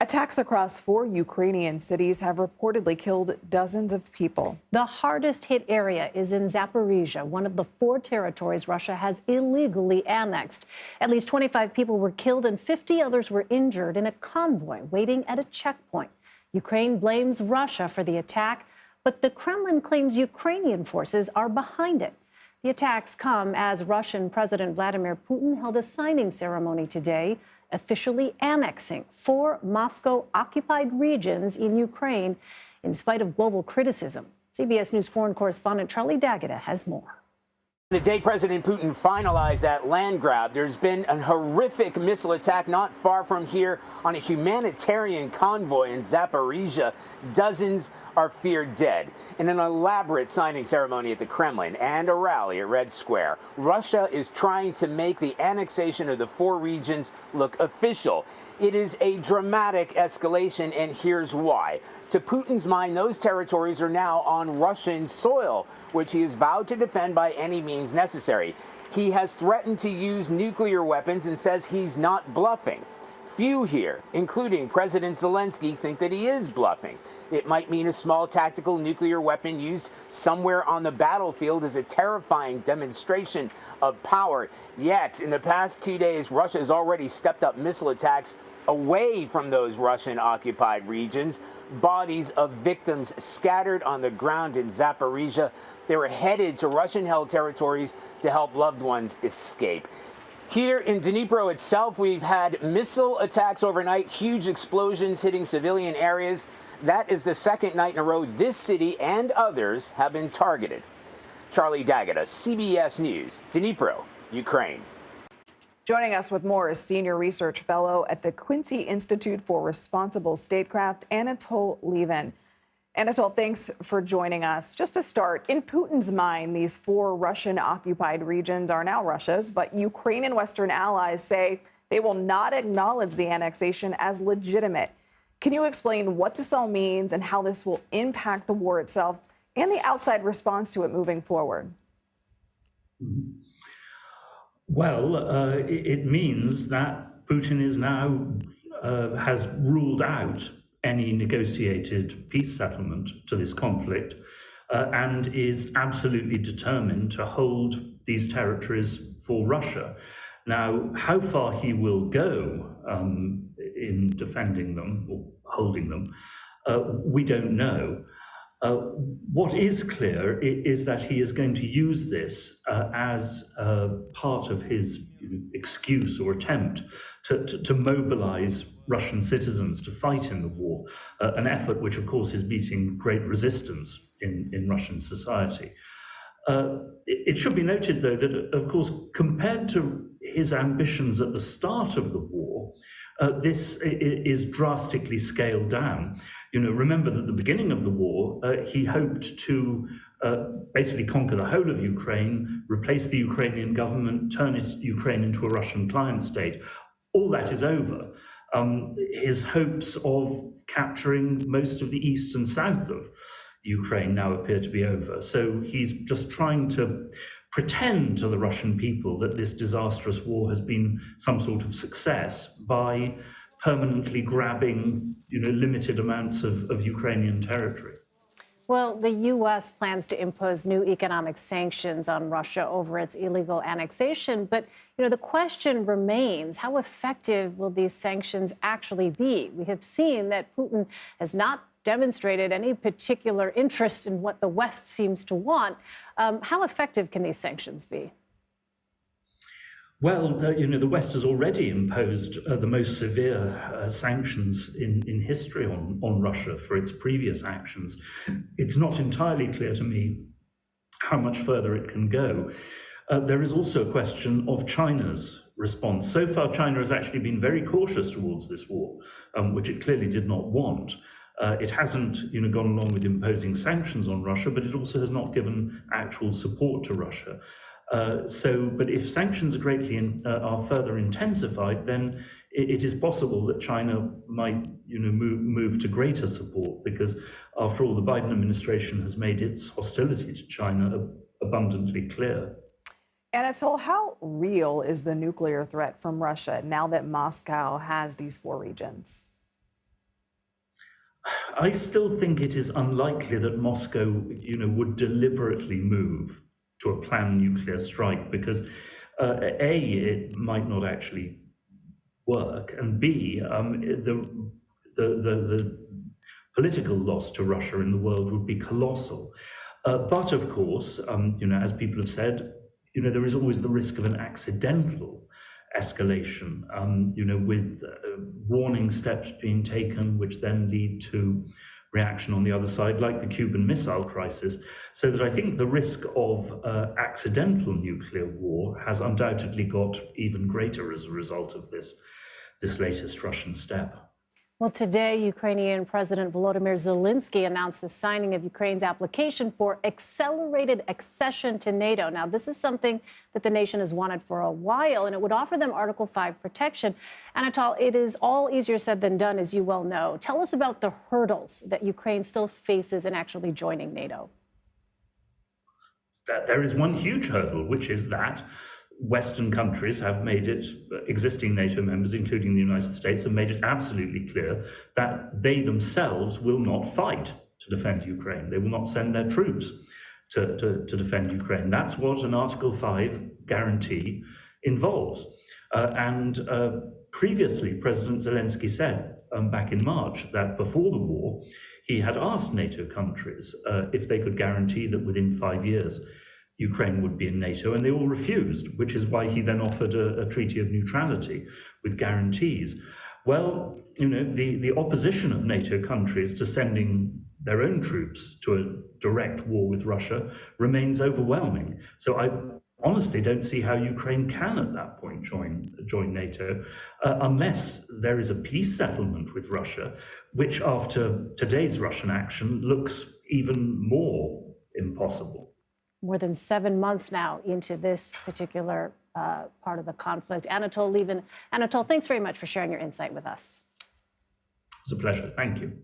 Attacks across 4 Ukrainian cities have reportedly killed dozens of people. The hardest hit area is in Zaporizhzhia, one of the 4 territories Russia has illegally annexed. At least 25 people were killed and 50 others were injured in a convoy waiting at a checkpoint. Ukraine blames Russia for the attack, but the Kremlin claims Ukrainian forces are behind it. The attacks come as Russian President Vladimir Putin held a signing ceremony today, officially annexing 4 Moscow-occupied regions in Ukraine, in spite of global criticism. CBS News foreign correspondent Charlie D'Agata has more. The day President Putin finalized that land grab, there's been a horrific missile attack not far from here on a humanitarian convoy in Zaporizhzhia. Dozens are feared dead. In an elaborate signing ceremony at the Kremlin and a rally at Red Square, Russia is trying to make the annexation of the 4 regions look official. It is a dramatic escalation, and here's why. To Putin's mind, those territories are now on Russian soil, which he has vowed to defend by any means necessary. He has threatened to use nuclear weapons and says he's not bluffing. Few here, including President Zelensky, think that he is bluffing. It might mean a small tactical nuclear weapon used somewhere on the battlefield as a terrifying demonstration of power. Yet, in the past 2 days, Russia has already stepped up missile attacks away from those Russian-occupied regions. Bodies of victims scattered on the ground in Zaporizhzhia. They were headed to Russian-held territories to help loved ones escape. Here in Dnipro itself, we've had missile attacks overnight, huge explosions hitting civilian areas. That is the second night in a row this city and others have been targeted. Charlie D'Agata, CBS News, Dnipro, Ukraine. Joining us with more is Senior Research Fellow at the Quincy Institute for Responsible Statecraft, Anatol Lieven. Anatol, thanks for joining us. Just to start, in Putin's mind, these 4 Russian-occupied regions are now Russia's, but Ukraine and Western allies say they will not acknowledge the annexation as legitimate. Can you explain what this all means and how this will impact the war itself and the outside response to it moving forward? Well, it means that Putin is now has ruled out any negotiated peace settlement to this conflict and is absolutely determined to hold these territories for Russia. Now, how far he will go in defending them or holding them, we don't know. What is clear is that he is going to use this as part of his excuse or attempt to mobilize Russian citizens to fight in the war, an effort which, of course, is meeting great resistance in Russian society. It should be noted, though, that, of course, compared to his ambitions at the start of the war, this is drastically scaled down. You know, remember that at the beginning of the war, he hoped to basically conquer the whole of Ukraine, replace the Ukrainian government, turn Ukraine into a Russian client state. All that is over. His hopes of capturing most of the east and south of Ukraine now appear to be over. So he's just trying to pretend to the Russian people that this disastrous war has been some sort of success by permanently grabbing, limited amounts of Ukrainian territory. Well, the U.S. plans to impose new economic sanctions on Russia over its illegal annexation. But, the question remains, how effective will these sanctions actually be? We have seen that Putin has not demonstrated any particular interest in what the West seems to want. How effective can these sanctions be? Well, the West has already imposed the most severe sanctions in history on Russia for its previous actions. It's not entirely clear to me how much further it can go. There is also a question of China's response. So far, China has actually been very cautious towards this war, which it clearly did not want. It hasn't, gone along with imposing sanctions on Russia, but it also has not given actual support to Russia. But if sanctions are further intensified, then it is possible that China might, move to greater support, because after all, the Biden administration has made its hostility to China abundantly clear. Anatol, how real is the nuclear threat from Russia now that Moscow has these 4 regions? I still think it is unlikely that Moscow, would deliberately move to a planned nuclear strike because, A, it might not actually work, and B, the political loss to Russia in the world would be colossal. But of course, as people have said, there is always the risk of an accidental escalation, with warning steps being taken, which then lead to reaction on the other side, like the Cuban Missile Crisis. So that I think the risk of accidental nuclear war has undoubtedly got even greater as a result of this latest Russian step. Well, today, Ukrainian President Volodymyr Zelensky announced the signing of Ukraine's application for accelerated accession to NATO. Now, this is something that the nation has wanted for a while, and it would offer them Article 5 protection. Anatol, it is all easier said than done, as you well know. Tell us about the hurdles that Ukraine still faces in actually joining NATO. There is one huge hurdle, which is that Western countries have made it, existing NATO members, including the United States, have made it absolutely clear that they themselves will not fight to defend Ukraine. They will not send their troops to defend Ukraine. That's what an Article 5 guarantee involves. Previously, President Zelensky said back in March that before the war, he had asked NATO countries if they could guarantee that within 5 years, Ukraine would be in NATO, and they all refused, which is why he then offered a treaty of neutrality with guarantees. Well, the opposition of NATO countries to sending their own troops to a direct war with Russia remains overwhelming. So I honestly don't see how Ukraine can at that point join NATO unless there is a peace settlement with Russia, which after today's Russian action looks even more impossible. More than 7 months now into this particular part of the conflict. Anatol Lieven. Anatol, thanks very much for sharing your insight with us. It's a pleasure. Thank you.